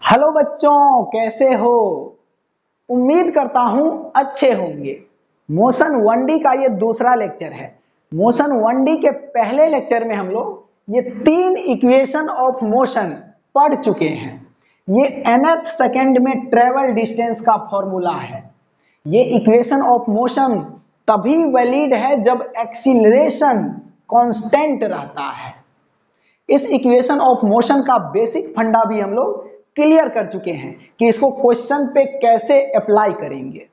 Hello बच्चों, कैसे हो? उम्मीद करता हूं अच्छे होंगे। मोशन 1D का ये दूसरा लेक्चर है। मोशन 1D के पहले लेक्चर में हम लोग ये 3 इक्वेशन ऑफ मोशन पढ़ चुके हैं। ये nth सेकेंड में ट्रेवल डिस्टेंस का फॉर्मूला है। ये इक्वेशन ऑफ मोशन तभी वैलिड है जब एक्सीलरेशन कांस्टेंट रहता है। इस इक्वेशन ऑफ मोशन का बेसिक फंडा भी हम लोग क्लियर कर चुके हैं कि इसको क्वेश्चन पे कैसे अप्लाई करेंगे।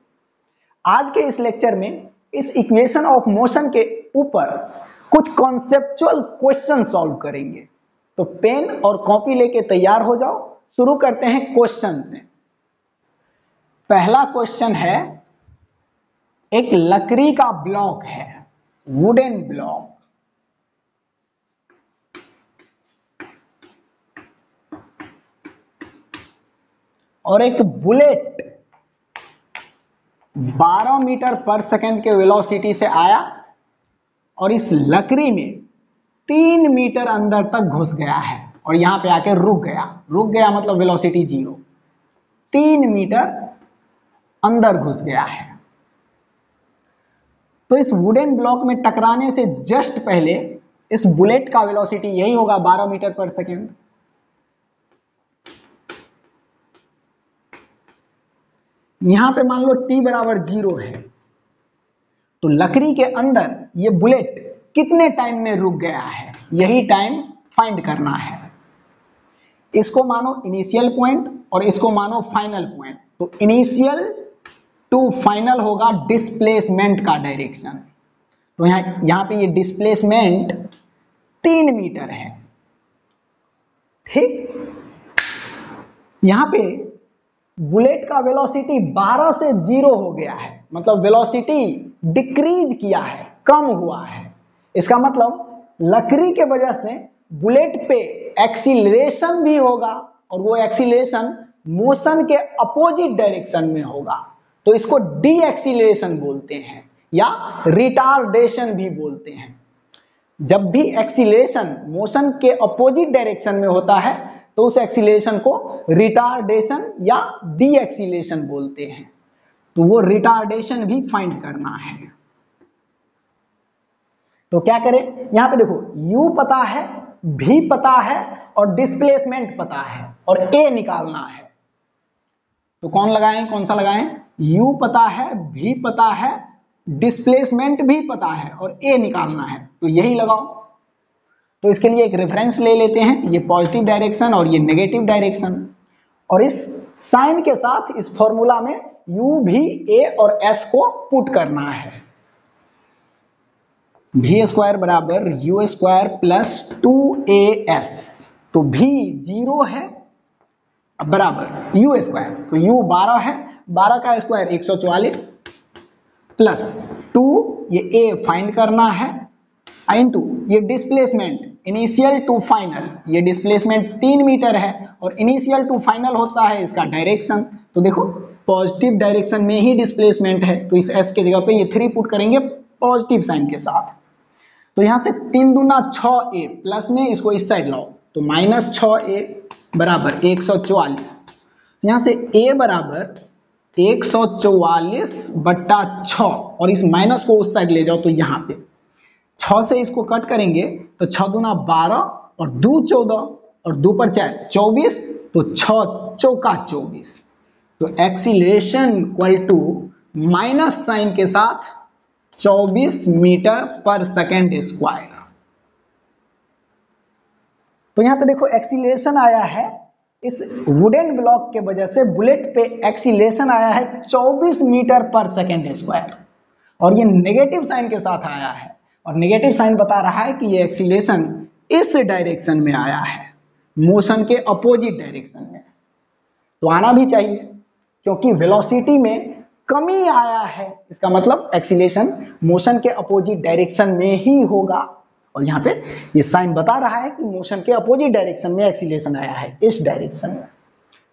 आज के इस लेक्चर में इस इक्वेशन ऑफ मोशन के ऊपर कुछ कॉन्सेप्चुअल क्वेश्चन सॉल्व करेंगे। तो पेन और कॉपी लेके तैयार हो जाओ। शुरू करते हैं क्वेश्चन से। पहला क्वेश्चन है, एक लकड़ी का ब्लॉक है, वुडन ब्लॉक, और एक बुलेट 12 मीटर पर सेकंड के वेलोसिटी से आया और इस लकड़ी में 3 मीटर अंदर तक घुस गया है और यहां पे आके रुक गया मतलब वेलोसिटी 0। 3 मीटर अंदर घुस गया है। तो इस वुडन ब्लॉक में टकराने से जस्ट पहले इस बुलेट का वेलोसिटी यही होगा 12 मीटर पर सेकंड। यहां पे मान लो t बराबर 0 है, तो लकड़ी के अंदर ये बुलेट कितने टाइम में रुक गया है, यही टाइम फाइंड करना है। इसको मानो इनिशियल पॉइंट और इसको मानो फाइनल पॉइंट। तो इनिशियल टू फाइनल होगा डिस्प्लेसमेंट का डायरेक्शन। तो यहां पे ये डिस्प्लेसमेंट 3 मीटर है। ठीक, यहां पे बुलेट का वेलोसिटी 12 से 0 हो गया है, मतलब वेलोसिटी डिक्रीज किया है, कम हुआ है। इसका मतलब लकड़ी के वजह से बुलेट पे एक्सीलरेशन भी होगा और वो एक्सीलरेशन मोशन के अपोजिट डायरेक्शन में होगा। तो इसको डी एक्सीलरेशन बोलते हैं या रिटार्डेशन भी बोलते हैं। जब भी एक्सीलरेशन मोशन के अपोजिट डायरेक्शन में होता है तो उस एक्सीलरेशन को रिटार्डेशन या डी एक्सीलरेशन बोलते हैं। तो वो रिटार्डेशन भी फाइंड करना है। तो क्या करें, यहां पे देखो u पता है, v पता है और डिस्प्लेसमेंट पता है और a निकालना है। तो कौन लगाएं, कौन सा लगाएं? u पता है, v पता है, डिस्प्लेसमेंट भी पता है और a निकालना है, तो यही लगाओ। तो इसके लिए एक रेफरेंस ले लेते हैं, ये पॉजिटिव डायरेक्शन और ये नेगेटिव डायरेक्शन, और इस साइन के साथ इस फॉर्मूला में u, v, a और s को पुट करना है। v स्क्वायर बराबर u स्क्वायर प्लस 2as, तो v 0 है बराबर u स्क्वायर, तो u 12 है, 12 का स्क्वायर 144 प्लस 2, ये a फाइंड करना है, इनटू ये डिस्प्लेसमेंट इनिशियल टू फाइनल, ये डिस्प्लेसमेंट 3 मीटर है और इनिशियल टू फाइनल होता है इसका डायरेक्शन। तो देखो पॉजिटिव डायरेक्शन में ही डिस्प्लेसमेंट है, तो इस s के जगह पे ये 3 पुट करेंगे पॉजिटिव साइन के साथ। तो यहां से 3 दूना 6a प्लस में इसको इस साइड लाओ, तो माइनस 6a बराबर 144। यहां से a बराबर 144 बट्टा 6 और इस माइनस को उस साइड ले जाओ, तो यहां पे 6 से इसको कट करेंगे तो 6 दूना 12 और 2 14 और 2 पर 4 24, तो 6 चौका 24। तो acceleration equal to minus sign के साथ 24 मीटर पर सेकेंड स्क्वायर। तो यहां पे देखो एक्सीलरेशन आया है, इस वुडन ब्लॉक के वजह से बुलेट पे एक्सीलरेशन आया है 24 मीटर पर सेकेंड स्क्वायर, और ये नेगेटिव साइन के साथ आया है, और नेगेटिव साइन बता रहा है कि ये एक्सीलरेशन इस डायरेक्शन में आया है, मोशन के अपोजिट डायरेक्शन में। तो आना भी चाहिए, क्योंकि वेलोसिटी में कमी आया है, इसका मतलब एक्सीलरेशन मोशन के अपोजिट डायरेक्शन में ही होगा, और यहाँ पे ये साइन बता रहा है कि मोशन के अपोजिट डायरेक्शन में एक्सीलरेशन आया है, इस डायरेक्शन में।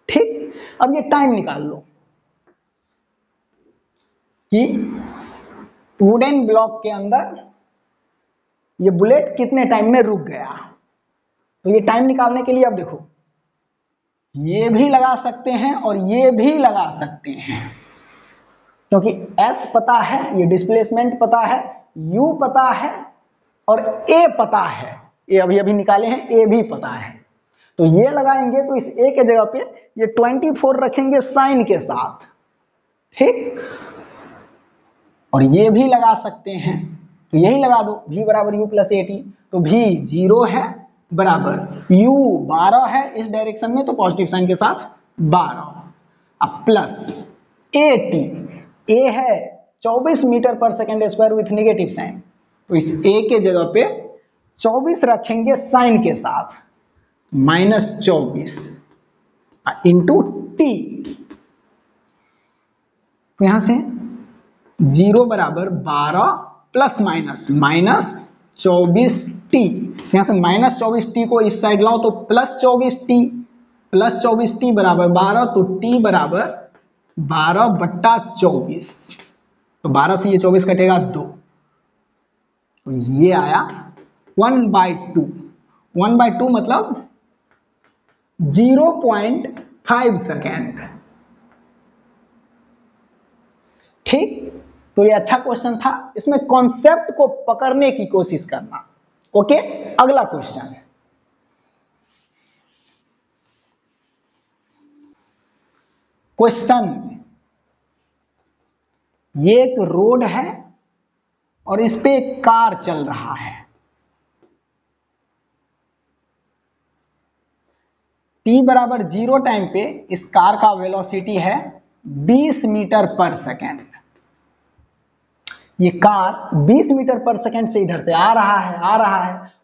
ठीक, अब ये टाइम निकाल लो कि वुडन ब्लॉक के अंदर ये बुलेट कितने टाइम में रुक गया। तो ये टाइम निकालने के लिए अब देखो ये भी लगा सकते हैं और ये भी लगा सकते हैं, क्योंकि s पता है, ये डिस्प्लेसमेंट पता है, u पता है और a पता है, ये अभी अभी निकाले हैं, a भी पता है। तो ये लगाएंगे तो इस a के जगह पे ये 24 रखेंगे साइन के साथ, ठीक। और ये भी लगा सकते हैं, तो यही लगा दो, v बराबर u प्लस एटी। तो v 0 है बराबर u 12 है इस डायरेक्शन में, तो पॉजिटिव साइन के साथ 12, अब प्लस एटी, a है 24 meter per second square with negative sign, तो इस a के जगह पे 24 रखेंगे साइन के साथ, -24 इंटू टी। तो यहां से 0 बराबर 12 प्लस माइनस 24t, यहां से -24t को इस साइड लाओ तो +24t, +24t बराबर 12, तो t बराबर 12/24, तो 12 से ये 24 कटेगा 2, तो ये आया 1/2, 1/2 मतलब 0.5 सेकेंड, ठीक। तो ये अच्छा क्वेश्चन था, इसमें कॉन्सेप्ट को पकड़ने की कोशिश करना। ओके, अगला क्वेश्चन, ये एक रोड है और इस पे एक कार चल रहा है, t बराबर 0 टाइम पे इस कार का वेलोसिटी है 20 मीटर पर सेकेंड। ये कार 20 मीटर पर सेकेंड से इधर से आ रहा है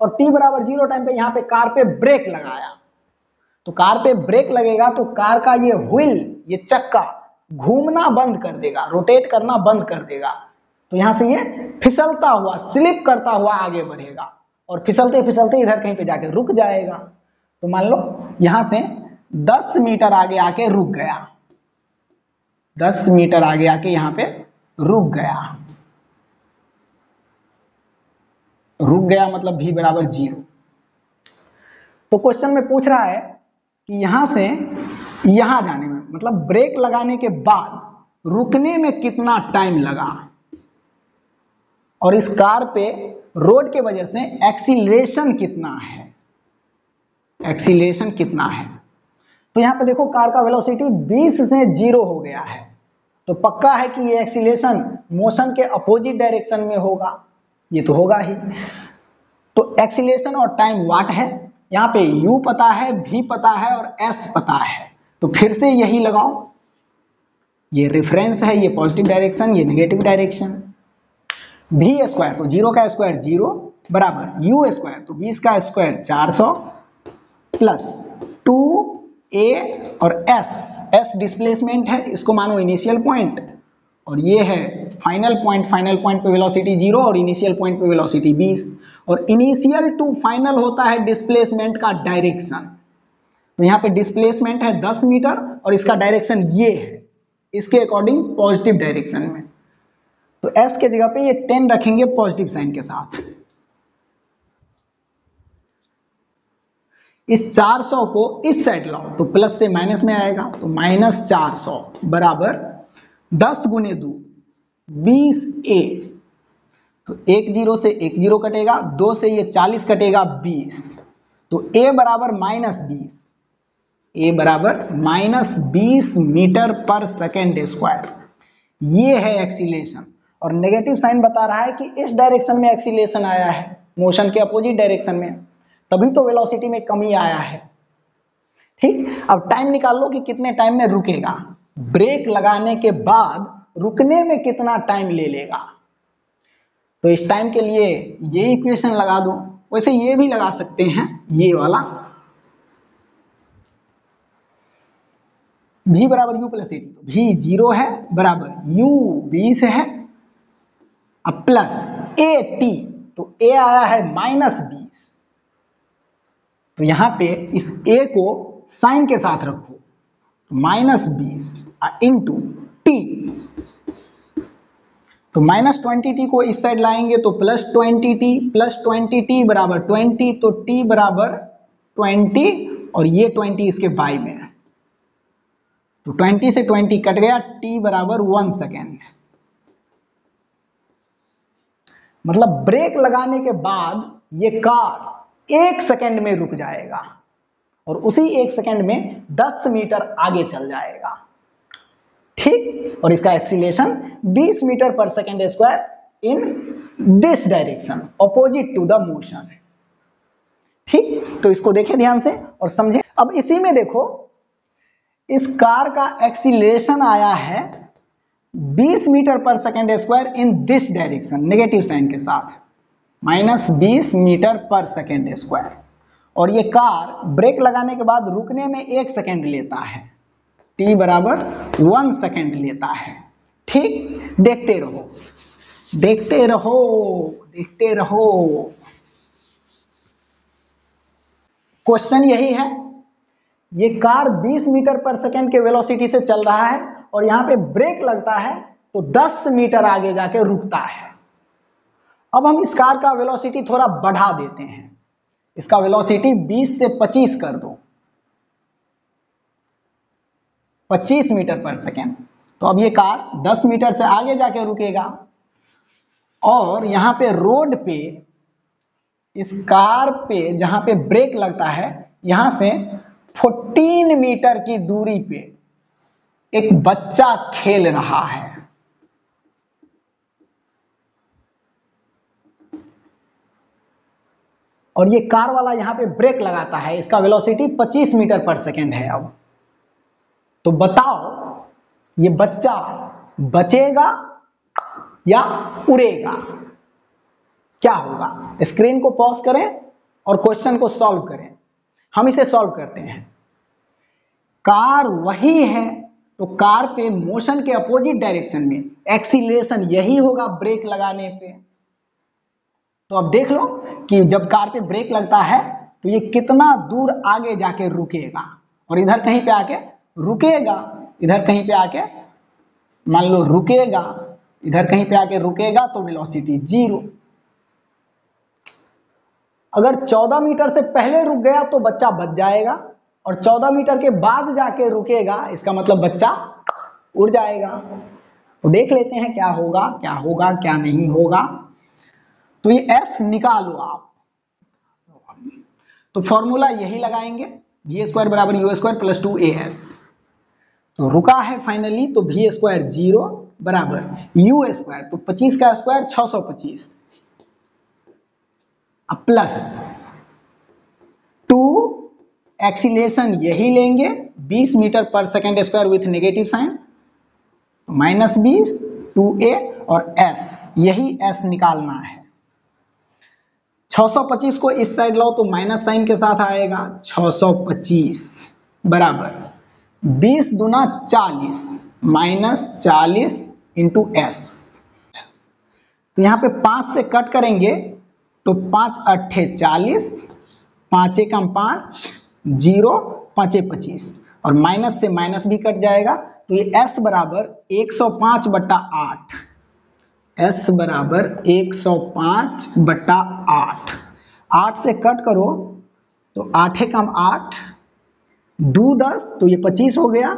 और t बराबर 0 टाइम पे यहाँ पे कार पे ब्रेक लगाया, तो कार पे ब्रेक लगेगा तो कार का ये व्हील, ये चक्का घूमना बंद कर देगा, रोटेट करना बंद कर देगा, तो यहां से ये फिसलता हुआ, स्लिप करता हुआ आगे बढ़ेगा और फिसलते फिसलते इधर कहीं पे जाके रुक जाएगा। तो मान लो यहां से 10 मीटर आगे आके रुक गया, 10 मीटर आगे आके यहां पे रुक गया मतलब v बराबर 0। तो क्वेश्चन में पूछ रहा है कि यहां से यहां जाने में, मतलब ब्रेक लगाने के बाद रुकने में कितना टाइम लगा, और इस कार पे रोड के वजह से एक्सीलरेशन कितना है, तो यहां पे देखो कार का वेलोसिटी 20 से 0 हो गया है, तो पक्का है कि ये एक्सीलरेशन मोशन के अपोजिट डायरेक्शन में होगा, ये तो होगा ही। तो एक्सीलरेशन और टाइम वाट है, यहाँ पे u पता है, v पता है और s पता है, तो फिर से यही लगाओ, ये रेफरेंस है, ये पॉजिटिव डायरेक्शन, ये नेगेटिव डायरेक्शन। v स्क्वायर, तो 0 का स्क्वायर 0 बराबर u स्क्वायर, तो 20 का स्क्वायर 400 प्लस 2a और s डिस्प्लेसमेंट है, इसको मानो इनिशियल पॉइंट, और ये है फाइनल पॉइंट पे वेलोसिटी 0 और इनिशियल पॉइंट पे वेलोसिटी 20, और इनिशियल टू फाइनल होता है डिस्प्लेसमेंट का डायरेक्शन। तो यहाँ पे डिस्प्लेसमेंट है 10 मीटर और इसका डायरेक्शन ये है, इसके अकॉर्डिंग पॉजिटिव डायरेक्शन में, तो s के जगह पे ये 10 रखेंगे पॉजिटिव साइन के साथ। इस 400 को इस साइड लाओ तो प्लस से माइनस में आएगा, तो -400 बराबर 10 गुने 2 20a, तो 1 0 से 1 0 कटेगा, 2 से ये 40 कटेगा 20, तो a बराबर -20, a बराबर -20 मीटर पर सेकेंड स्क्वायर, ये है एक्सीलरेशन। और नेगेटिव साइन बता रहा है कि इस डायरेक्शन में एक्सीलरेशन आया है, मोशन के अपोजिट डायरेक्शन में, तभी तो वेलोसिटी में कमी आया है, ठीक। अब टाइम निकाल लो कि कितने टाइम में रुकेगा, ब्रेक लगाने के बाद रुकने में कितना टाइम ले लेगा, तो इस टाइम के लिए ये इक्वेशन लगा दो। वैसे ये भी लगा सकते हैं, ये वाला v बराबर u प्लस एटी, तो v 0 है बराबर u 20 है, अब प्लस a t, तो a आया है -20, तो यहां पे इस a को साइन के साथ रखो, -20 इंटू t, तो -20t को इस साइड लाएंगे तो +20t बराबर 20, तो t बराबर 20 और ये 20 इसके बाई में है, तो 20 से 20 कट गया, t बराबर 1 सेकेंड। मतलब ब्रेक लगाने के बाद ये कार 1 सेकेंड में रुक जाएगा और उसी 1 सेकेंड में 10 मीटर आगे चल जाएगा, ठीक। और इसका acceleration 20 meter per second square in this direction opposite to the motion, ठीक। तो इसको देखें ध्यान से और समझें। अब इसी में देखो, इस कार का एक्सीलरेशन आया है 20 meter per second square in this direction, negative sign के साथ, -20 मीटर पर सेकेंड स्क्वायर। और ये कार ब्रेक लगाने के बाद रुकने में 1 सेकेंड लेता है, t बराबर 1 सेकेंड लेता है, ठीक। देखते रहो देखते रहो देखते रहो। क्वेश्चन यही है, ये कार 20 मीटर पर सेकेंड के वेलोसिटी से चल रहा है और यहां पे ब्रेक लगता है तो 10 मीटर आगे जाके रुकता है। अब हम इस कार का वेलोसिटी थोड़ा बढ़ा देते हैं, इसका वेलोसिटी 20 से 25 कर दो, 25 मीटर पर सेकेंड। तो अब ये कार 10 मीटर से आगे जाके रुकेगा और यहां पे रोड पे, इस कार पे जहां पे ब्रेक लगता है, यहां से 14 मीटर की दूरी पे एक बच्चा खेल रहा है। और ये कार वाला यहां पे ब्रेक लगाता है, इसका वेलोसिटी 25 मीटर पर सेकेंड है। अब तो बताओ ये बच्चा बचेगा या उड़ेगा, क्या होगा? स्क्रीन को पॉज करें और क्वेश्चन को सॉल्व करें। हम इसे सॉल्व करते हैं। कार वही है तो कार पे मोशन के अपोजिट डायरेक्शन में एक्सीलरेशन यही होगा ब्रेक लगाने पे। तो अब देख लो कि जब कार पे ब्रेक लगता है तो ये कितना दूर आगे जाके रुकेगा और इधर कहीं पे आके रुकेगा, इधर कहीं पे आके मान लो रुकेगा, इधर कहीं पे आके रुकेगा तो वेलोसिटी 0। अगर 14 मीटर से पहले रुक गया तो बच्चा बच जाएगा और 14 मीटर के बाद जाके रुकेगा, इसका मतलब बच्चा उड़ जाएगा। तो देख लेते हैं क्या होगा क्या होगा क्या नहीं होगा। तो ये S निकालो आप। तो फॉर्मूला यही लगाएंगे, v स्क्वायर बराबर u स्क्वायर प्लस 2as। तो रुका है फाइनली, तो v स्क्वायर 0 बराबर u स्क्वायर, तो 25 का स्क्वायर 625 प्लस 2 एक्सीलरेशन यही लेंगे 20 meter per second square with negative sign, -20 2a और s, यही s निकालना है। 625 को इस साइड लाओ तो माइनस साइन के साथ आएगा, 625 बराबर 20 दूना 40 -40 इंटू s। तो यहाँ पे 5 से कट करेंगे तो 5 अट्ठे 40, 5 एकम 5 0, 5 25 और माइनस से माइनस भी कट जाएगा। तो ये s बराबर 105 बटा 8, s बराबर 105 बटा 8। 8 से कट करो तो 8 एकम 8, 2 10, तो ये 25 हो गया,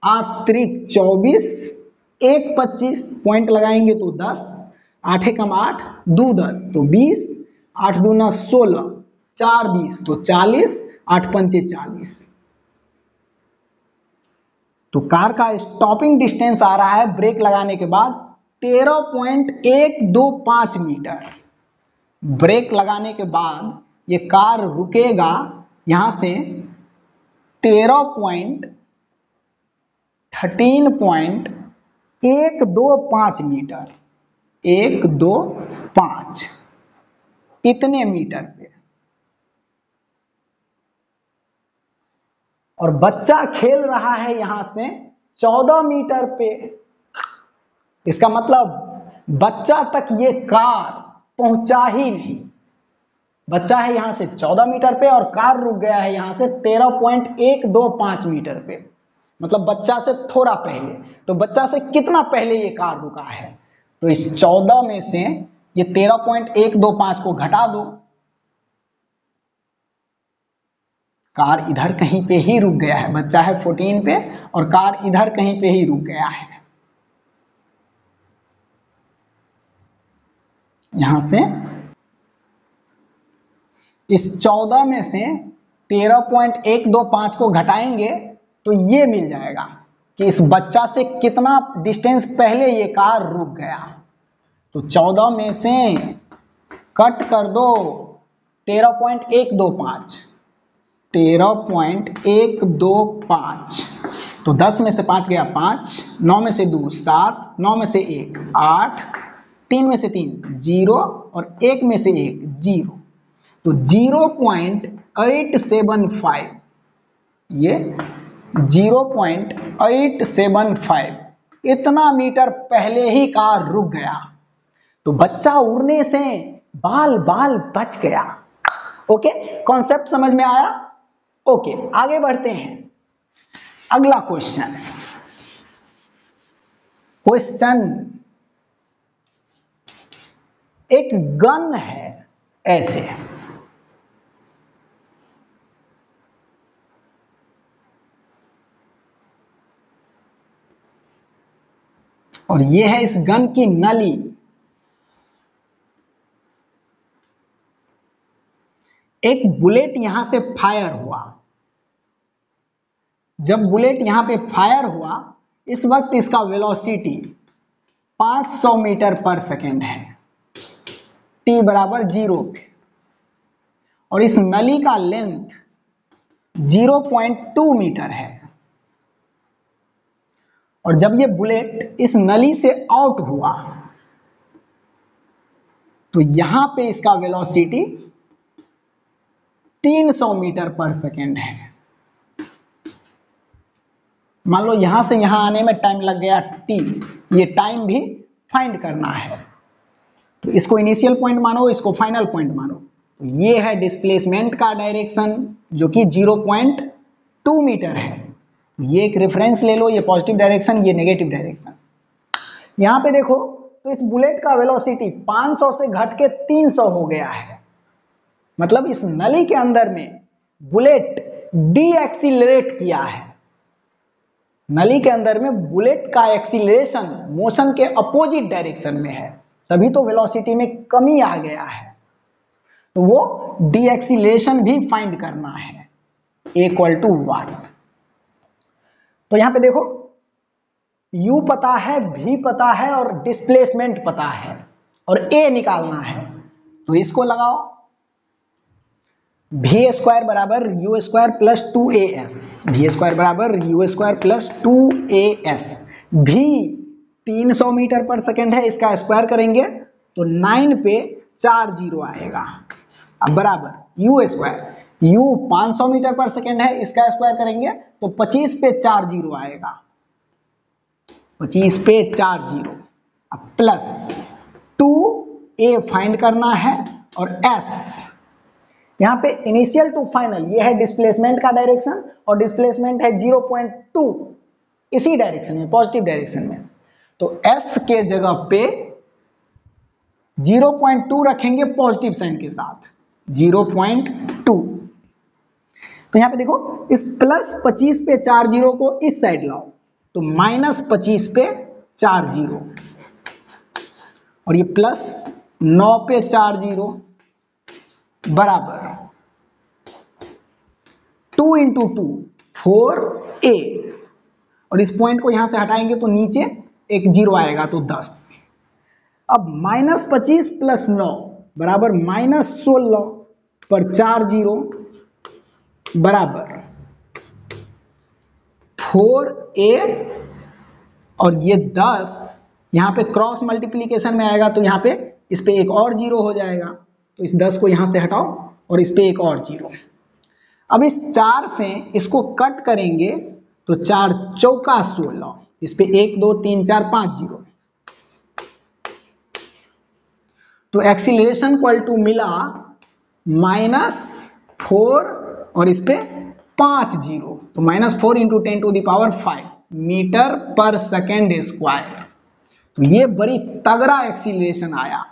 8 त्रिक 24, 1 25, पॉइंट लगाएंगे तो 10, 8 एकम 8, 2 10 तो 20, 8 दूना 16, 4 20 तो 40, 8 पंचे 40। तो कार का स्टॉपिंग डिस्टेंस आ रहा है ब्रेक लगाने के बाद 13.125 मीटर। ब्रेक लगाने के बाद ये कार रुकेगा यहां से 13.125 मीटर, 125 इतने मीटर पे। और बच्चा खेल रहा है यहां से 14 मीटर पे। इसका मतलब बच्चा तक ये कार पहुंचा ही नहीं। बच्चा है यहां से 14 मीटर पे और कार रुक गया है यहां से 13.125 मीटर पे, मतलब बच्चा से थोड़ा पहले। तो बच्चा से कितना पहले ये कार रुका है? तो इस 14 में से ये 13.125 को घटा दो, कार इधर कहीं पे ही रुक गया है, बच्चा है 14 पे और कार इधर कहीं पे ही रुक गया है। यहां से इस 14 में से 13.125 को घटाएंगे तो ये मिल जाएगा कि इस बच्चा से कितना डिस्टेंस पहले ये कार रुक गया। तो 14 में से कट कर दो 13.125, 13.125, तो 10 में से 5 गया 5, 9 में से 2 7, 9 में से 1 8, 3 में से 3 0 और 1 में से 1 0, तो 0.875, ये 0.875 इतना मीटर पहले ही कार रुक गया। तो बच्चा उड़ने से बाल बाल बच गया। ओके, कॉन्सेप्ट समझ में आया? ओके, आगे बढ़ते हैं। अगला क्वेश्चन, एक गन है ऐसे, और ये है इस गन की नली। एक बुलेट यहां से फायर हुआ। जब बुलेट यहां पे फायर हुआ, इस वक्त इसका वेलोसिटी 500 मीटर पर सेकेंड है, t बराबर 0 पे, और इस नली का लेंथ 0.2 मीटर है। और जब ये बुलेट इस नली से आउट हुआ तो यहां पे इसका वेलोसिटी 300 मीटर पर सेकेंड है। मान लो यहां से यहां आने में टाइम लग गया t, ये टाइम भी फाइंड करना है। तो इसको इनिशियल पॉइंट मानो, इसको फाइनल पॉइंट मानो। तो ये है डिस्प्लेसमेंट का डायरेक्शन जो कि 0.2 मीटर है। ये एक रेफरेंस ले लो, ये पॉजिटिव डायरेक्शन, ये नेगेटिव डायरेक्शन। यहां पे देखो तो इस बुलेट का वेलोसिटी 500 से घट के 300 हो गया है। मतलब इस नली के अंदर में बुलेट डी एक्सीलरेट किया है। नली के अंदर में बुलेट का एक्सीलरेशन मोशन के अपोजिट डायरेक्शन में है, तभी तो वेलोसिटी में कमी आ गया है। तो वो डी एक्सीलरेशन भी फाइंड करना है, A=1। तो यहां पे देखो u पता है, v पता है और डिस्प्लेसमेंट पता है और a निकालना है। तो इसको लगाओ, v² बराबर u² प्लस 2as, v² बराबर u² plus 2as। v 300 meter per second है, इसका स्क्वायर करेंगे तो 9 पे 4 जीरो आएगा। अब बराबर u², u 500 metre per second है, इसका स्क्वायर करेंगे तो 25 पे 4 जीरो आएगा, 25 पे 4 जीरो। अब प्लस 2a फाइंड करना है और s, यहाँ पे इनिशियल टू फाइनल, ये है डिस्प्लेसमेंट का डायरेक्शन और डिस्प्लेसमेंट है 0.2 इसी डायरेक्शन में, पॉजिटिव डायरेक्शन में। तो s के जगह पे 0.2 रखेंगे पॉजिटिव साइन के साथ, 0.2। तो यहाँ पे देखो इस प्लस 25 पे 4 जीरो को इस साइड लाओ तो माइनस 25 पे 4 जीरो, और ये प्लस 9 पे 4 जीरो बराबर 2 इंटू 2 4a, और इस पॉइंट को यहां से हटाएंगे तो नीचे एक जीरो आएगा तो 10। अब माइनस 25 प्लस 9 बराबर माइनस 16 पर 4 जीरो बराबर 4a, और ये 10 यहाँ पे क्रॉस मल्टीप्लीकेशन में आएगा तो यहाँ पे इस पे एक और जीरो हो जाएगा, तो इस 10 को यहाँ से हटाओ और इस पे एक और जीरो। अब इस 4 से इसको कट करेंगे तो 4 चौका 16, इस पे 1 2 3 4 5 जीरो। तो एक्सीलरेशन इक्वल टू मिला -4 और इस पे 5 जीरो, तो -4 into 10 to the power 5 meter per second square. तो ये बड़ी तगड़ा एक्सीलरेशन आया,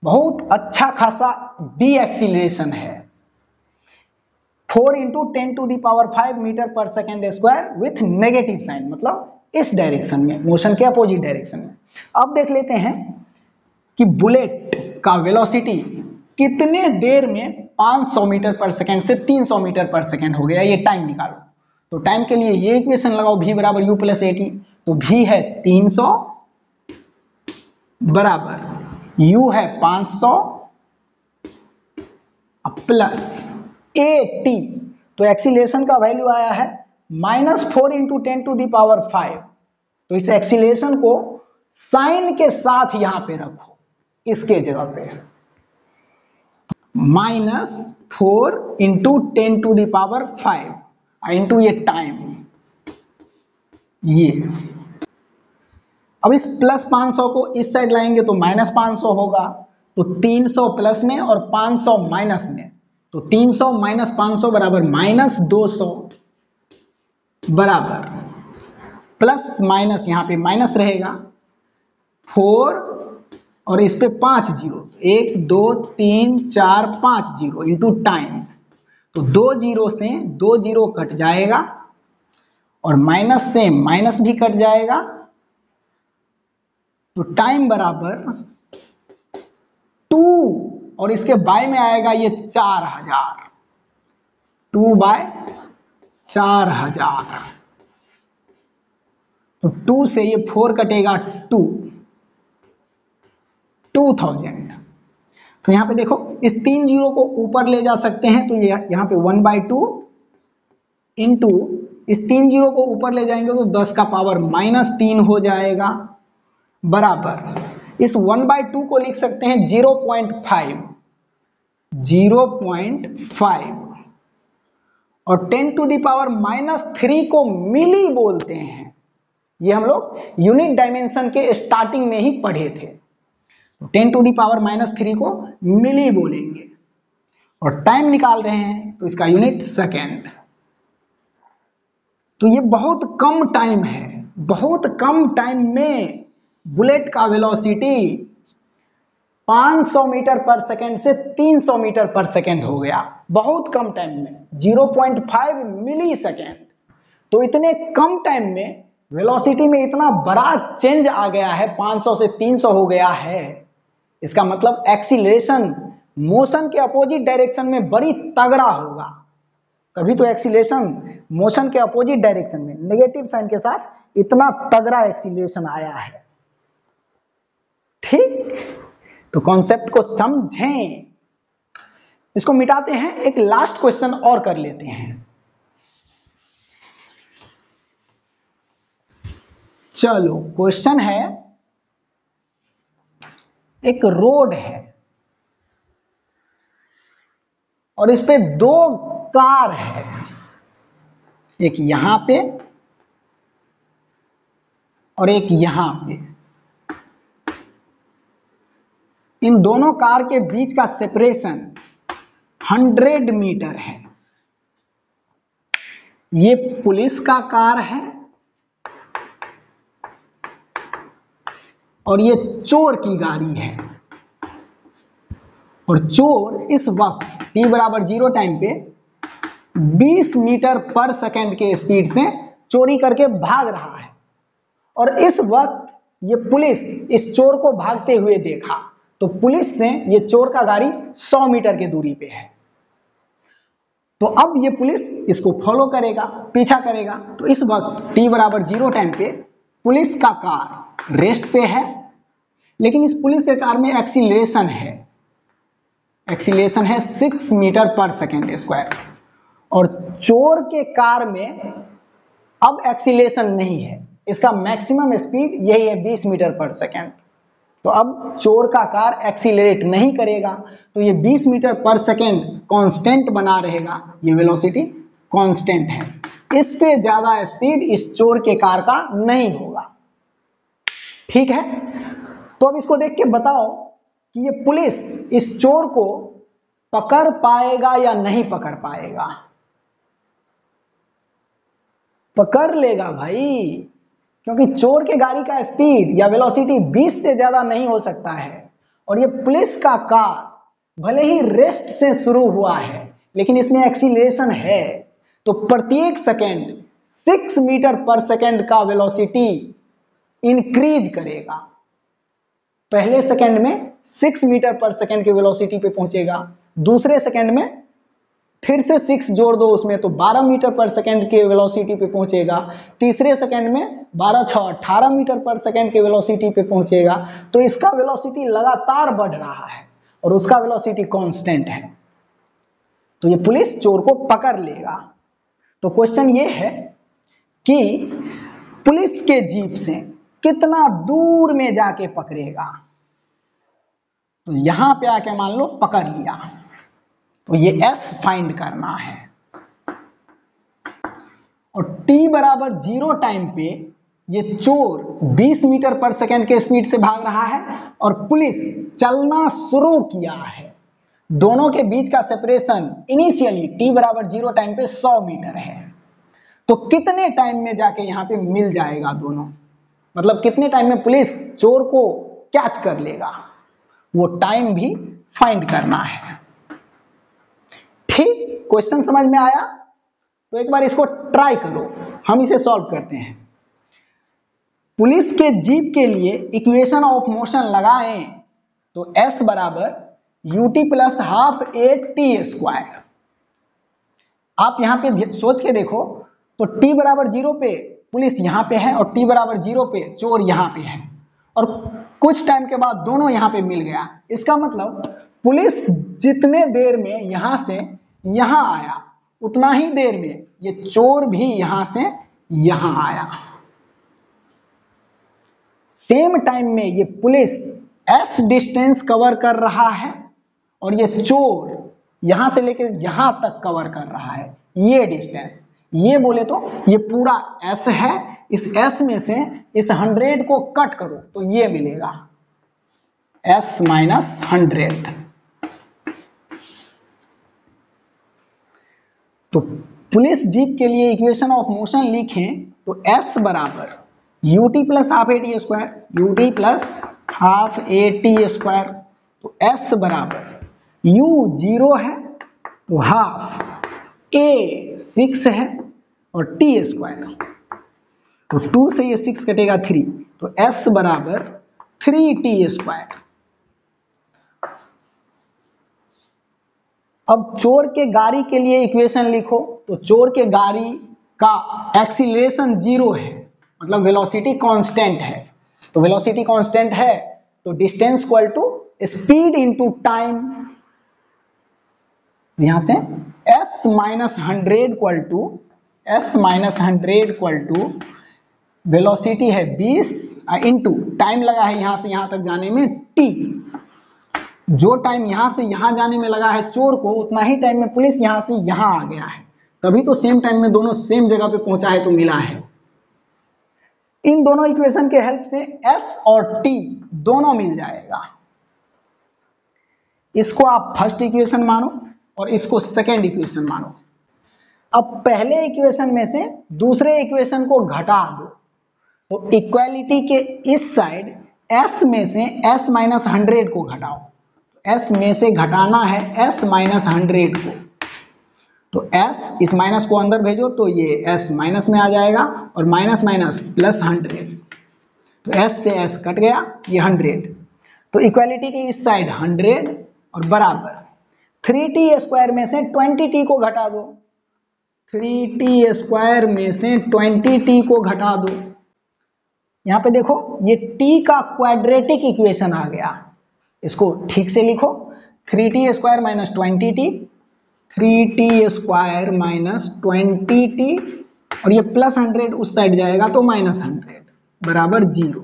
बहुत अच्छा खासा डी एक्सीलरेशन है। 4 इंटू 10⁵ meter per second square with negative sign, मतलब इस डायरेक्शन में, मोशन के अपोजिट डायरेक्शन में। अब देख लेते हैं कि बुलेट का वेलोसिटी कितने देर में 500 मीटर पर सेकेंड से 300 मीटर पर सेकेंड हो गया, ये टाइम निकालो। तो टाइम के लिए ये इक्वेशन लगाओ, v बराबर u प्लस ए टी। तो v है 300 बराबर u है 500 प्लस ए टी। तो एक्सीलरेशन का वैल्यू आया है -4 इंटू 10⁵। तो इस एक्सीलरेशन को साइन के साथ यहां पे रखो, इसके जगह पे -4 इंटू 10⁵ इंटू ये टाइम, ये। अब इस प्लस 500 को इस साइड लाएंगे तो -500 होगा। तो 300 प्लस में और 500 माइनस में, तो 300 माइनस 500 बराबर -200 बराबर प्लस माइनस, यहां पे माइनस रहेगा 4 और इस पे 5 जीरो, 1 2 3 4 5 जीरो इंटू टाइम। तो 2 जीरो से 2 जीरो कट जाएगा और माइनस से माइनस भी कट जाएगा। तो टाइम बराबर 2 और इसके बाय में आएगा ये 4000, 2/4000। तो 2 से ये 4 कटेगा 2000। तो यहां पे देखो इस 3 जीरो को ऊपर ले जा सकते हैं, तो ये यहां पे 1/2 इंटू इस 3 जीरो को ऊपर ले जाएंगे तो 10 का पावर -3 हो जाएगा बराबर इस 1/2 को लिख सकते हैं 0.5 और 10⁻³ को मिली बोलते हैं। ये हम लोग यूनिट डायमेंशन के स्टार्टिंग में ही पढ़े थे। 10⁻³ को मिली बोलेंगे और टाइम निकाल रहे हैं तो इसका यूनिट सेकेंड। तो ये बहुत कम टाइम है, बहुत कम टाइम में बुलेट का वेलोसिटी 500 मीटर पर सेकेंड से 300 मीटर पर सेकेंड हो गया, बहुत कम टाइम में, 0.5 मिली सेकेंड। तो इतने कम टाइम में वेलोसिटी में इतना बड़ा चेंज आ गया है, 500 से 300 हो गया है। इसका मतलब एक्सीलरेशन मोशन के अपोजिट डायरेक्शन में बड़ी तगड़ा होगा। कभी तो एक्सीलरेशन मोशन के अपोजिट डायरेक्शन में नेगेटिव साइन के साथ इतना तगड़ा एक्सीलरेशन आया है। ठीक, तो कॉन्सेप्ट को समझें। इसको मिटाते हैं, एक लास्ट क्वेश्चन और कर लेते हैं। चलो, क्वेश्चन है, एक रोड है और इस पे 2 कार है, एक यहां पे और एक यहां पे। इन दोनों कार के बीच का सेपरेशन 100 मीटर है। ये पुलिस का कार है और ये चोर की गाड़ी है। और चोर इस वक्त t बराबर 0 टाइम पे 20 मीटर पर सेकेंड के स्पीड से चोरी करके भाग रहा है। और इस वक्त ये पुलिस इस चोर को भागते हुए देखा, तो पुलिस ने ये चोर का गाड़ी 100 मीटर की दूरी पे है। तो अब ये पुलिस इसको फॉलो करेगा, पीछा करेगा। तो इस वक्त t बराबर 0 टाइम पे पुलिस का कार रेस्ट पे है, लेकिन इस पुलिस के कार में एक्सीलरेशन है 6 मीटर पर सेकेंड स्क्वायर। और चोर के कार में अब एक्सीलरेशन नहीं है, इसका मैक्सिमम स्पीड यही है 20 मीटर पर सेकेंड। तो अब चोर का कार एक्सीलरेट नहीं करेगा, तो ये 20 मीटर पर सेकेंड कांस्टेंट बना रहेगा, ये वेलोसिटी कांस्टेंट है। इससे ज्यादा स्पीड इस चोर के कार का नहीं होगा। ठीक है, तो अब इसको देख के बताओ कि ये पुलिस इस चोर को पकड़ पाएगा या नहीं पकड़ पाएगा। पकड़ लेगा भाई, क्योंकि चोर के गाड़ी का स्पीड या वेलोसिटी 20 से ज्यादा नहीं हो सकता है। और ये पुलिस का कार भले ही रेस्ट से शुरू हुआ है, लेकिन इसमें एक्सीलरेशन है, तो प्रत्येक सेकेंड 6 मीटर पर सेकेंड का वेलोसिटी इंक्रीज करेगा। पहले सेकेंड में 6 मीटर पर सेकेंड के वेलोसिटी पे पहुंचेगा, दूसरे सेकेंड में फिर से 6 जोड़ दो उसमें तो 12 मीटर पर सेकेंड के वेलोसिटी पे पहुंचेगा, तीसरे सेकेंड में 12 6 18 मीटर पर सेकेंड के वेलोसिटी पे पहुंचेगा। तो इसका वेलोसिटी लगातार बढ़ रहा है और उसका वेलोसिटी कांस्टेंट है, तो ये पुलिस चोर को पकड़ लेगा। तो क्वेश्चन ये है कि पुलिस के जीप से कितना दूर में जाके पकड़ेगा। तो यहां पे आके मान लो पकड़ लिया, तो ये S फाइंड करना है, और t बराबर 0 टाइम पे ये चोर 20 मीटर पर सेकेंड के स्पीड से भाग रहा है और पुलिस चलना शुरू किया है। दोनों के बीच का सेपरेशन इनिशियली t बराबर 0 टाइम पे 100 मीटर है। तो कितने टाइम में जाके यहाँ पे मिल जाएगा दोनों, मतलब कितने टाइम में पुलिस चोर को कैच कर लेगा, वो टाइम भी फाइंड करना है। ठीक, क्वेश्चन समझ में आया? तो एक बार इसको ट्राई करो, हम इसे सॉल्व करते हैं। पुलिस के जीप के लिए इक्वेशन ऑफ मोशन लगाएं तो S बराबर ut plus half a t square. आप यहां पे सोच के देखो, तो t बराबर 0 पे पुलिस यहां पे है और t बराबर 0 पे चोर यहां पे है, और कुछ टाइम के बाद दोनों यहां पे मिल गया। इसका मतलब पुलिस जितने देर में यहां से यहां आया उतना ही देर में ये चोर भी यहां से यहां आया। सेम टाइम में ये पुलिस S डिस्टेंस कवर कर रहा है और ये चोर यहां से लेकर यहां तक कवर कर रहा है। ये डिस्टेंस, ये बोले तो ये पूरा S है, इस S में से इस 100 को कट करो तो ये मिलेगा S माइनस 100। तो पुलिस जीप के लिए इक्वेशन ऑफ मोशन लिखें तो S बराबर ut plus half A T square, ut plus half A T square. तो S बराबर u 0 है तो हाफ a 6 है और t स्क्वायर, तो 2 से ये 6 कटेगा 3, तो S बराबर 3t स्क्वायर। अब चोर के गाड़ी के लिए इक्वेशन लिखो, तो चोर के गाड़ी का एक्सीलरेशन 0 है, मतलब वेलोसिटी कांस्टेंट है। तो वेलोसिटी कांस्टेंट है तो distance equal to speed into time, यहां से s minus 100 equal to velocity है 20 इनटू टाइम लगा है यहां से यहां तक जाने में t। जो टाइम यहां से यहां जाने में लगा है चोर को, उतना ही टाइम में पुलिस यहां से यहां आ गया है, तभी तो सेम टाइम में दोनों सेम जगह पे पहुंचा है तो मिला है। इन दोनों इक्वेशन के हेल्प से S और T दोनों मिल जाएगा। इसको आप फर्स्ट इक्वेशन मानो और इसको सेकेंड इक्वेशन मानो। अब पहले इक्वेशन में से दूसरे इक्वेशन को घटा दो, तो इक्वालिटी के इस साइड S में से S माइनस 100 को घटाओ, S में से घटाना है S माइनस 100 को, तो S इस माइनस को अंदर भेजो तो ये S माइनस में आ जाएगा और माइनस माइनस प्लस 100, तो S से S कट गया, ये 100। तो इक्वालिटी के इस साइड 100 और बराबर 3t स्क्वायर में से 20t को घटा दो, 3t स्क्वायर में से 20t को घटा दो। यहाँ पे देखो ये t का क्वाड्रेटिक इक्वेशन आ गया, इसको ठीक से लिखो 3t square minus 20t, 3t square minus 20t और ये प्लस 100 उस साइड जाएगा तो माइनस 100 बराबर 0।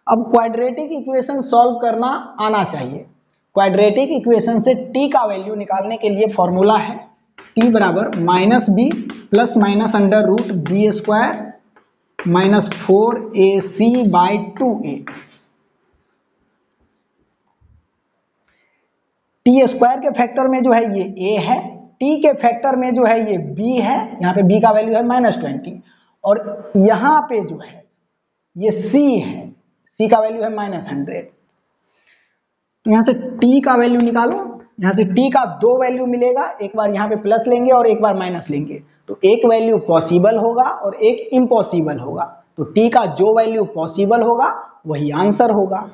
अब क्वाड्रेटिक इक्वेशन सॉल्व करना आना चाहिए। क्वाड्रेटिक इक्वेशन से t का वैल्यू निकालने के लिए फॉर्मूला है t बराबर minus B plus minus under root B square minus 4ac by 2a। T square के फैक्टर में जो है ये a है, t के फैक्टर में जो है ये b है, यहाँ पे b का वैल्यू है माइनस 20 और यहाँ पे जो है ये c है, c का वैल्यू है माइनस 100। तो यहाँ से t का वैल्यू निकालो यहाँ से t का दो वैल्यू मिलेगा, एक बार यहाँ पे प्लस लेंगे और एक बार माइनस लेंगे, तो एक वैल्यू पॉसिबल होगा और एक इम्पॉसिबल होगा। तो t का जो वैल्यू पॉसिबल होगा वही आंसर होगा।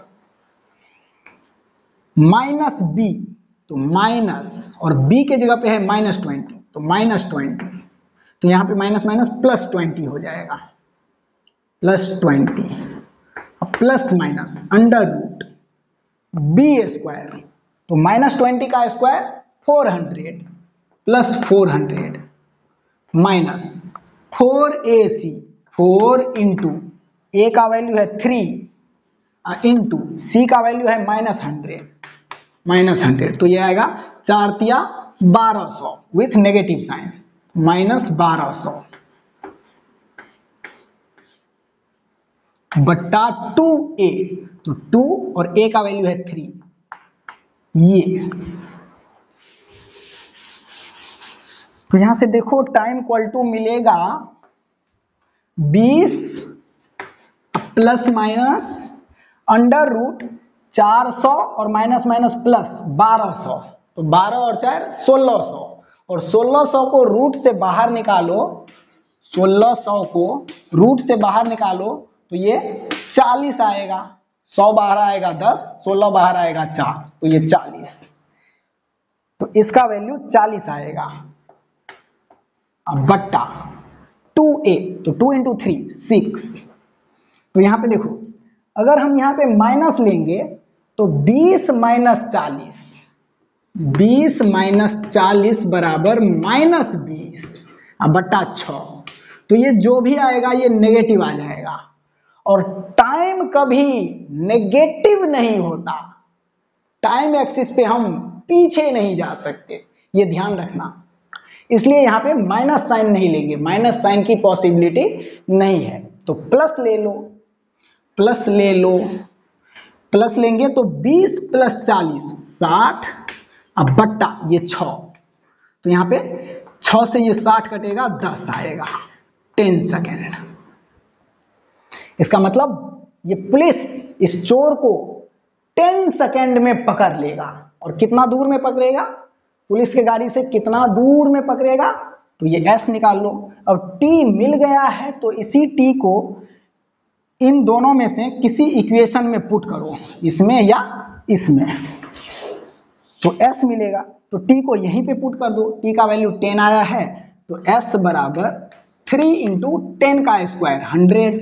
माइनस b, तो माइनस और b के जगह पे है -20, तो -20, तो यहाँ पे माइनस माइनस +20 हो जाएगा, +20 plus minus under root b², तो -20 का square 400 plus 400 minus 4ac, 4 into a का वैल्यू है 3 इंटू c का वैल्यू है -100, तो ये आएगा 4 तिया 1200 विथ नेगेटिव साइन, -1200 बट्टा 2a, तो 2 और a का वैल्यू है 3, ये तो यहां से देखो टाइम इक्वल टू मिलेगा 20 प्लस माइनस अंडर रूट 400 और माइनस माइनस प्लस 1200, तो 12 और 4 1600, और 1600 को रूट से बाहर निकालो, 1600 को रूट से बाहर निकालो तो ये 40 आएगा, 100 बाहर आएगा 10, 16 बाहर आएगा 4, तो ये 40, तो इसका वैल्यू 40 आएगा। बट्टा 2a, तो 2 इंटू 3 6, तो यहां पे देखो अगर हम यहां पे माइनस लेंगे तो 20 माइनस 40, 20 माइनस 40 बराबर -20 बट्टा 6, तो ये जो भी आएगा ये नेगेटिव आ जाएगा, और टाइम कभी नेगेटिव नहीं होता, टाइम एक्सिस पे हम पीछे नहीं जा सकते, ये ध्यान रखना, इसलिए यहां पे माइनस साइन नहीं लेंगे, माइनस साइन की पॉसिबिलिटी नहीं है, तो प्लस ले लो, प्लस ले लो, प्लस लेंगे तो 20 प्लस 40 60, अब बट्टा ये 6, तो यहां पे 6 से ये 60 कटेगा 10 आएगा, 10 सेकेंड। इसका मतलब ये पुलिस इस चोर को 10 सेकेंड में पकड़ लेगा, और कितना दूर में पकड़ेगा, पुलिस के गाड़ी से कितना दूर में पकड़ेगा, तो ये S निकाल लो। अब T मिल गया है तो इसी T को इन दोनों में से किसी इक्वेशन में पुट करो, इसमें या इसमें, तो S मिलेगा, तो T को यहीं पे पुट कर दो, T का वैल्यू 10 आया है, तो S बराबर 3 इंटू 10 का स्क्वायर 100,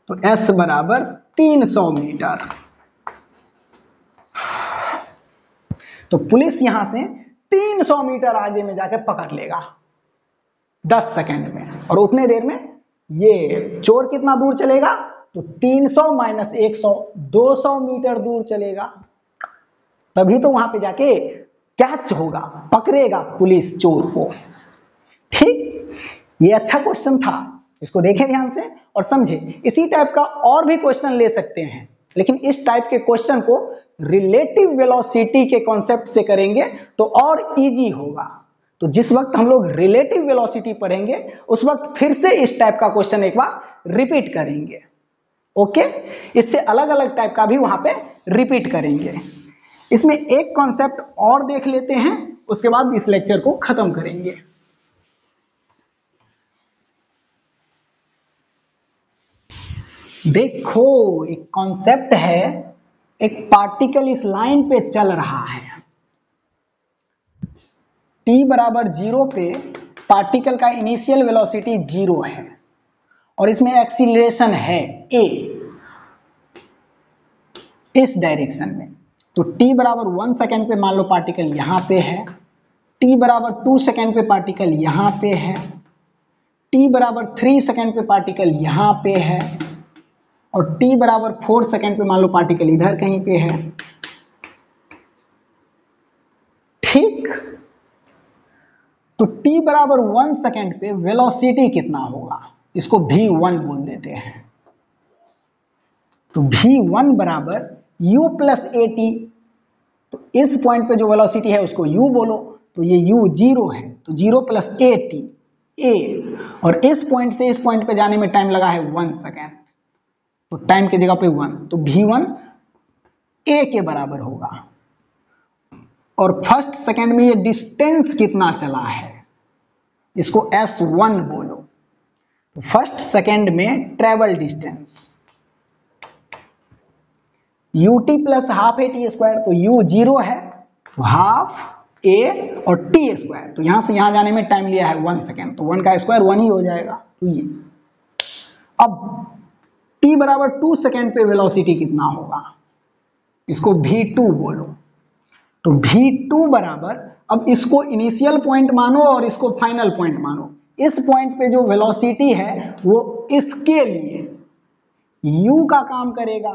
तो S बराबर 300 मीटर। तो पुलिस यहां से 300 मीटर आगे में जाके पकड़ लेगा 10 सेकेंड में, और उतने देर में ये चोर कितना दूर चलेगा, तो 300 माइनस 100 200 मीटर दूर चलेगा, तभी तो वहां पे जाके कैच होगा, पकड़ेगा पुलिस चोर को। ठीक, ये अच्छा क्वेश्चन था, इसको देखें ध्यान से और समझे। इसी टाइप का और भी क्वेश्चन ले सकते हैं, लेकिन इस टाइप के क्वेश्चन को रिलेटिव वेलोसिटी के कॉन्सेप्ट से करेंगे तो और इजी होगा। तो जिस वक्त हम लोग रिलेटिव वेलोसिटी पढ़ेंगे उस वक्त फिर से इस टाइप का क्वेश्चन एक बार रिपीट करेंगे। ओके, इससे अलग अलग टाइप का भी वहां पे रिपीट करेंगे। इसमें एक कॉन्सेप्ट और देख लेते हैं, उसके बाद इस लेक्चर को खत्म करेंगे। देखो एक कॉन्सेप्ट है, एक पार्टिकल इस लाइन पे चल रहा है, t बराबर 0 पे पार्टिकल का इनिशियल वेलोसिटी 0 है और इसमें एक्सीलरेशन है a इस डायरेक्शन में। तो t बराबर 1 सेकेंड पे मान लो पार्टिकल यहां पे है, t बराबर 2 सेकेंड पे पार्टिकल यहां पे है, t बराबर 3 सेकेंड पे पार्टिकल यहां पे है, और t बराबर 4 सेकेंड पे मान लो पार्टिकल इधर कहीं पे है। ठीक, तो t बराबर 1 सेकेंड पे वेलोसिटी कितना होगा, इसको v1 बोल देते हैं। तो v1 बराबर u प्लस at, तो इस पॉइंट पे जो वेलोसिटी है उसको u बोलो, तो ये u 0 है, तो 0 प्लस at a, और इस पॉइंट से इस पॉइंट पे जाने में टाइम लगा है 1 सेकेंड, तो टाइम की जगह पे 1, तो v1 a के बराबर होगा। और फर्स्ट सेकंड में ये डिस्टेंस कितना चला है, इसको S1 बोलो। तो फर्स्ट सेकंड में travel distance ut plus half A T square, तो u 0 है तो हाफ a और t स्क्वायर, तो यहां से यहां जाने में टाइम लिया है 1 सेकेंड, तो 1 का स्क्वायर 1 ही हो जाएगा। तो ये अब t बराबर 2 सेकेंड पे वेलोसिटी कितना होगा, इसको v2 बोलो। तो v2 बराबर, अब इसको इनिशियल पॉइंट मानो और इसको फाइनल पॉइंट मानो। इस पॉइंट पे जो वेलोसिटी है वो इसके लिए u का काम करेगा,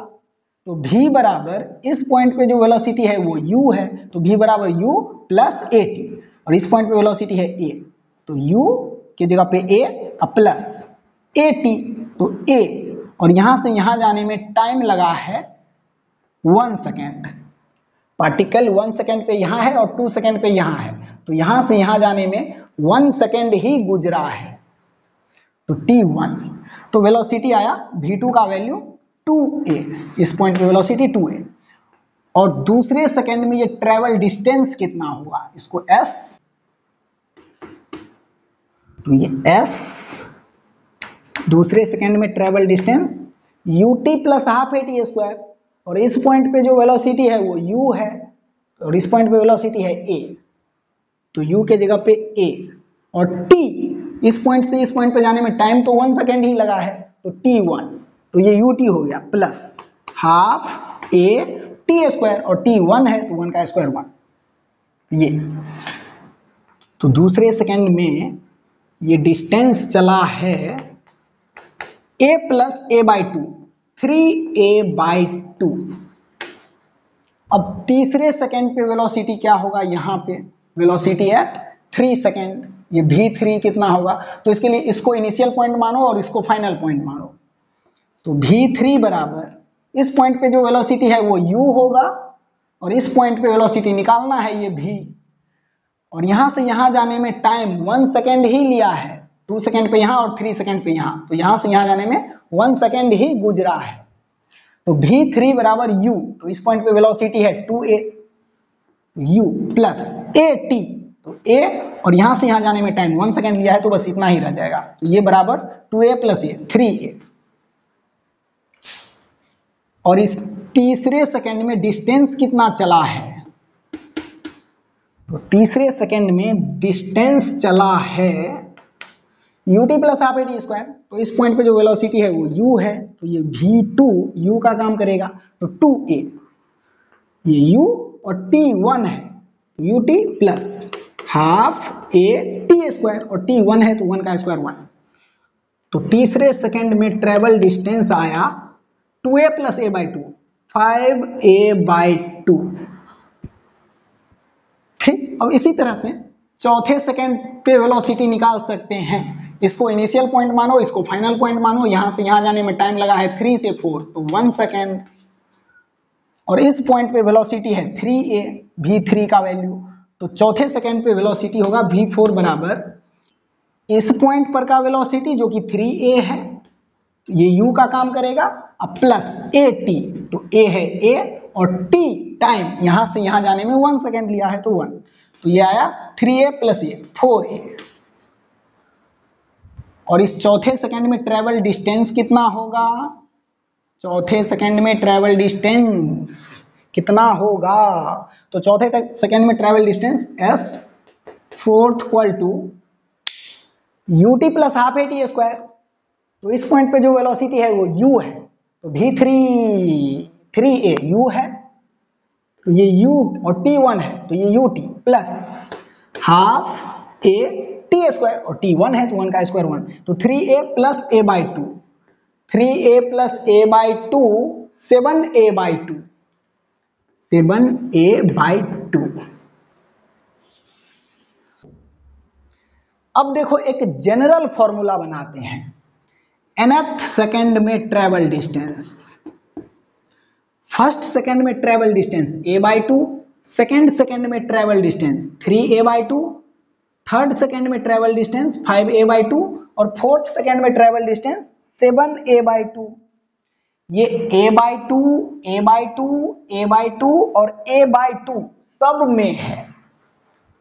तो v बराबर इस पॉइंट पे जो वेलोसिटी है वो u है, तो v बराबर u प्लस ए टी, और इस पॉइंट पे वेलोसिटी है a, तो u की जगह पे a प्लस ए टी, तो a, और यहां से यहां जाने में टाइम लगा है 1 सेकेंड। पार्टिकल 1 सेकेंड पे यहां है और 2 सेकेंड पे यहां है, तो यहां से यहां जाने में 1 सेकेंड ही गुजरा है, तो t1। तो वेलोसिटी आया v2 का वैल्यू 2a, इस पॉइंट पे वेलोसिटी 2a, और दूसरे सेकेंड में ये ट्रेवल डिस्टेंस कितना होगा, इसको s, तो ये s दूसरे सेकेंड में travel distance ut plus half A T square, और इस पॉइंट पे जो वेलोसिटी है वो u है और इस पॉइंट पे वेलोसिटी है a, तो u के जगह पे a, और t, इस पॉइंट से इस पॉइंट पे जाने में टाइम तो 1 सेकेंड ही लगा है, तो t1, तो ये ut हो गया plus half a T square, और t1 है तो 1 का स्क्वायर 1, ये। तो दूसरे सेकेंड में ये डिस्टेंस चला है a plus a by 2, 3a by 2। अब तीसरे सेकेंड पे वेलोसिटी क्या होगा, यहाँ पे वेलोसिटी एट 3 सेकेंड, ये v3 कितना होगा, तो इसके लिए इसको इनिशियल पॉइंट मानो और इसको फाइनल पॉइंट मानो। तो v3 बराबर इस पॉइंट पे जो वेलोसिटी है वो u होगा, और इस पॉइंट पे वेलोसिटी निकालना है ये v, और यहां से यहां जाने में टाइम 1 सेकेंड ही लिया है, 2 सेकेंड पे यहां और 3 सेकेंड पे यहां, तो यहां से यहां जाने में 1 सेकेंड ही गुजरा है। तो v3 बराबर u, तो इस पॉइंट पे वेलोसिटी है 2a, u plus A T, तो a, और यहां से यहां जाने में टाइम 1 सेकेंड लिया है, तो बस इतना ही रह जाएगा, तो ये बराबर 2a प्लस a 3a। और इस तीसरे सेकेंड में डिस्टेंस कितना चला है, तो तीसरे सेकेंड में डिस्टेंस चला है ut plus half A T square, तो इस पॉइंट पे जो वेलोसिटी है वो u है, तो ये v2 u का काम करेगा, तो 2a, ये u और t1 है, तो ut plus half a T square, और t1 है तो 1 का स्क्वायर 1। तो तीसरे सेकेंड में ट्रेवल डिस्टेंस आया 2a plus a by 2, 5a by 2। ठीक, अब इसी तरह से चौथे सेकेंड पे वेलोसिटी निकाल सकते हैं, इसको इनिशियल पॉइंट मानो, इसको फाइनल पॉइंट मानो, यहां से यहां जाने में टाइम लगा है 3 से 4, तो 1 सेकेंड, और इस पॉइंट पे वेलोसिटी है 3a, v3 का वैल्यू, तो चौथे सेकेंड पे वेलोसिटी होगा v4 बराबर इस पॉइंट पर का वेलोसिटी जो कि 3a है, ये u का काम करेगा, अब प्लस ए टी, तो a है a, और t टाइम यहां से यहां जाने में 1 सेकेंड लिया है, तो 1, तो ये आया 3a प्लस a 4a। और इस चौथे सेकेंड में ट्रेवल डिस्टेंस कितना होगा, चौथे सेकेंड में ट्रेवल डिस्टेंस कितना होगा, तो चौथे सेकेंड में travel distance s fourth equal to ut plus half A T square, तो इस पॉइंट पे जो वेलोसिटी है वो u है, तो v3 3a u है, तो ये u, और t1 है तो ये ut plus half a T square, और t1 है तो 1 का स्क्वायर 1, तो 3a plus a by 2, 3a plus a by 2 7a by 2, 7a by 2। अब देखो एक जनरल फॉर्मूला बनाते हैं, nth सेकेंड में ट्रेवल डिस्टेंस, फर्स्ट सेकेंड में travel distance a by 2, second second में travel distance 3a by 2, third second में travel distance 5a by 2, और फोर्थ सेकेंड में ट्रेवल डिस्टेंस 7a बाई 2। ये a/2 a/2 a/2 और a/2 सब में है।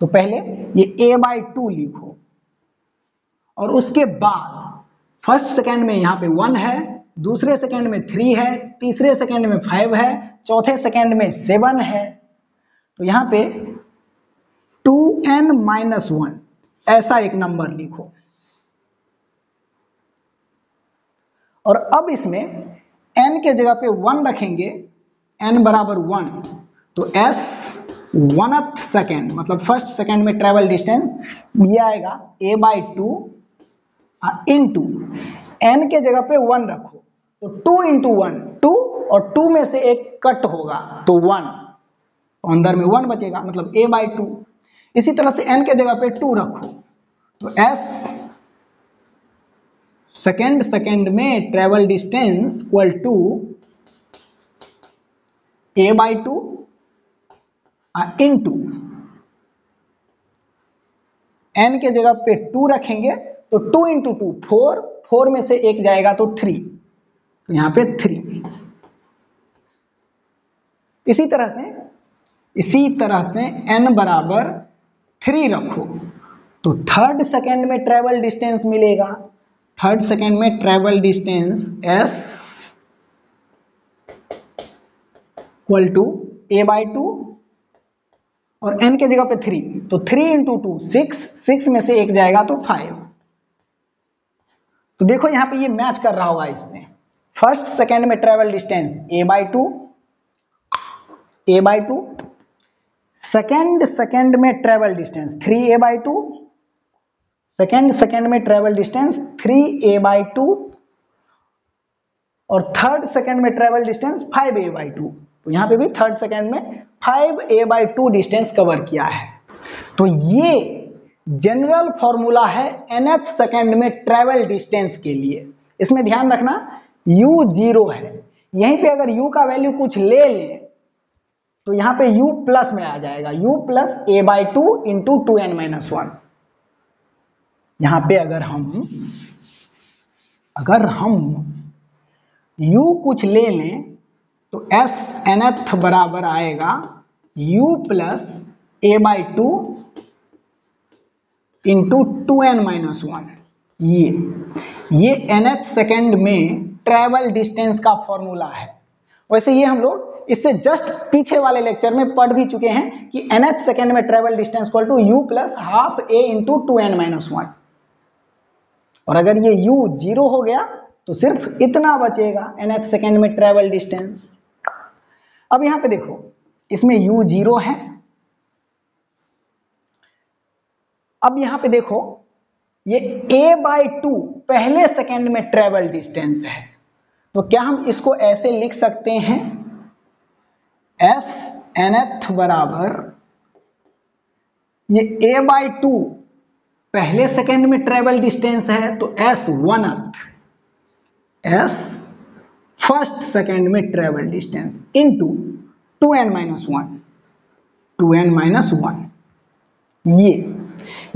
तो पहले ये a/2 लिखो और उसके बाद फर्स्ट सेकेंड में यहाँ पे 1 है, दूसरे सेकेंड में 3 है, तीसरे सेकेंड में 5 है, चौथे सेकेंड में 7 है। तो यहाँ पे 2n-1 ऐसा एक नंबर लिखो। और अब इसमें n के जगह पे 1 रखेंगे, n बराबर 1, तो s 1th सेकेंड मतलब फर्स्ट सेकेंड में ट्रेवल डिस्टेंस ये आएगा a/2 इंटू n के जगह पे 1 रखो, तो 2 इंटू 1 2 और 2 में से एक कट होगा तो 1, तो अंदर में 1 बचेगा मतलब a/2। इसी तरह से n के जगह पे 2 रखो, तो s सेकेंड में travel distance equal to a/2 into n के जगह पे 2 रखेंगे, तो 2 इंटू 2 4, 4 में से एक जाएगा तो 3, तो यहाँ पे 3। इसी तरह से n बराबर 3 रखो, तो थर्ड सेकेंड में ट्रेवल डिस्टेंस मिलेगा। थर्ड सेकेंड में travel distance s equal to a/2 और n के जगह पे 3, तो 3 इंटू 2 6, 6 में से एक जाएगा तो 5। तो देखो यहाँ पे ये मैच कर रहा होगा इससे। फर्स्ट सेकेंड में ट्रेवल डिस्टेंस a/2 सेकेंड में ट्रेवल डिस्टेंस 3a/2, सेकेंड में ट्रेवल डिस्टेंस 3a/2 और थर्ड सेकेंड में ट्रेवल डिस्टेंस 5a/2। तो यहाँ पे भी थर्ड सेकेंड में 5a/2 डिस्टेंस कवर किया है। तो ये जनरल फॉर्मूला है nth सेकेंड में ट्रेवल डिस्टेंस के लिए। इसमें ध्यान रखना u 0 है, यहीं पे अगर u का वैल्यू कुछ ले लें तो यहाँ पे u प्लस में आ जाएगा, u plus a/2 into 2n-1। यहाँ पे अगर हम u कुछ ले लें तो s nth बराबर आएगा u plus a/2 into 2n-1। ये nth सेकेंड में ट्रेवल डिस्टेंस का फॉर्मूला है। वैसे ये हम लोग इससे जस्ट पीछे वाले लेक्चर में पढ़ भी चुके हैं कि nth सेकेंड में travel distance equal to u plus half a into 2n-1। और अगर ये u 0 हो गया तो सिर्फ इतना बचेगा nth सेकेंड में ट्रेवल डिस्टेंस। अब यहां पे देखो, इसमें u 0 है। अब यहां पे देखो ये a/2 पहले सेकेंड में ट्रेवल डिस्टेंस है, तो क्या हम इसको ऐसे लिख सकते हैं s nth बराबर ये a/2 पहले सेकेंड में ट्रेवल डिस्टेंस है तो s 1th, s first second में ट्रेवल डिस्टेंस इंटू 2n-1। ये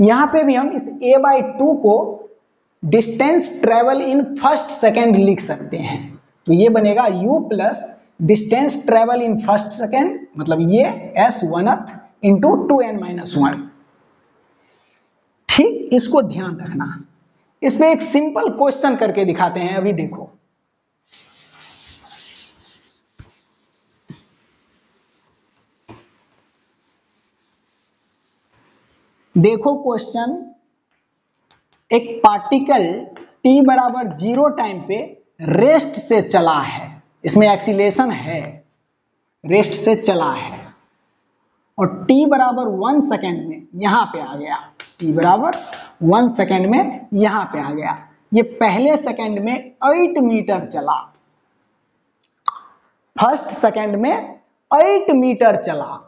यहां पे भी हम इस a/2 को distance travel in first second लिख सकते हैं। तो ये बनेगा u plus distance travel in first second, मतलब ये s 1th इंटू 2n-1। ठीक, इसको ध्यान रखना। इस पे एक सिंपल क्वेश्चन करके दिखाते हैं। अभी देखो, क्वेश्चन, एक पार्टिकल t बराबर 0 टाइम पे रेस्ट से चला है, इसमें एक्सीलेशन है, रेस्ट से चला है और t बराबर 1 सेकेंड में यहां पे आ गया। t बराबर 1 सेकेंड में यहां पे आ गया। ये पहले सेकेंड में 8 मीटर चला, फर्स्ट सेकेंड में 8 मीटर चला।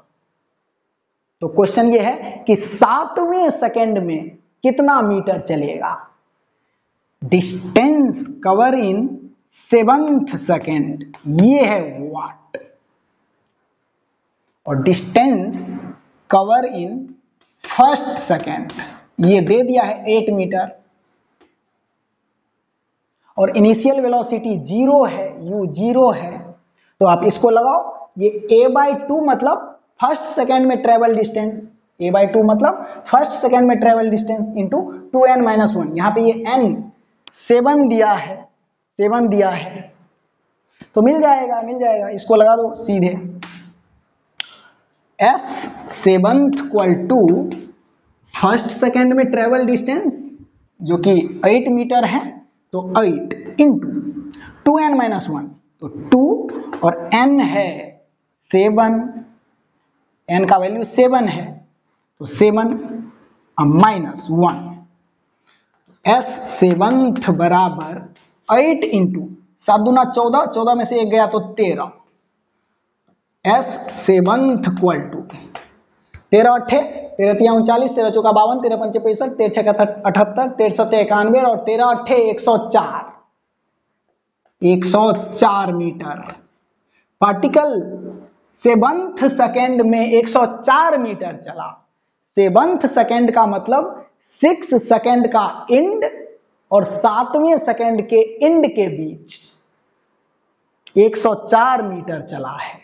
तो क्वेश्चन ये है कि 7वें सेकेंड में कितना मीटर चलेगा। Distance cover in 7th second, ये है वाट, और distance cover in first second ये दे दिया है 8 मीटर। और इनिशियल वेलोसिटी 0 है, u 0 है, तो आप इसको लगाओ। ये a/2 मतलब फर्स्ट सेकेंड में ट्रेवल डिस्टेंस, a/2 मतलब फर्स्ट सेकेंड में ट्रेवल डिस्टेंस इंटू 2n-1। यहाँ पे ये n 7 दिया है, 7 दिया है, तो मिल जाएगा, इसको लगा दो सीधे। s 7th equal to first second में ट्रेवल डिस्टेंस जो कि 8 मीटर है, तो 8 इंटू 2n-1, तो 2 और n है 7, n का वैल्यू 7 है, तो 7 -1, s 7th बराबर 8 इंटू 7 दूना 14, 14 में से 1 गया तो 13, s 7th इक्वल टू 13 अट्ठे 13 तिया 39, 13 चौका 52, 13 पंचे 65, 13 छक्का 78, 13 सत्ते 91 और 13 अट्ठे 104, 104 मीटर। पार्टिकल 7th सेकेंड में 104 मीटर चला। 7th सेकेंड का मतलब 6 सेकेंड का इंड और 7वें सेकेंड के इंड के बीच 104 मीटर चला है।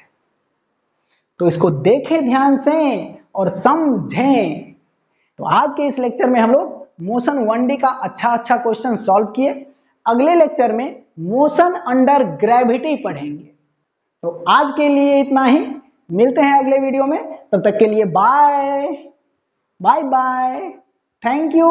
तो इसको देखें ध्यान से और समझें। तो आज के इस लेक्चर में हम लोग मोशन 1D का अच्छा क्वेश्चन सॉल्व किए। अगले लेक्चर में मोशन अंडर ग्रेविटी पढ़ेंगे। तो आज के लिए इतना ही, मिलते हैं अगले वीडियो में, तब तक के लिए bye bye bye, thank you.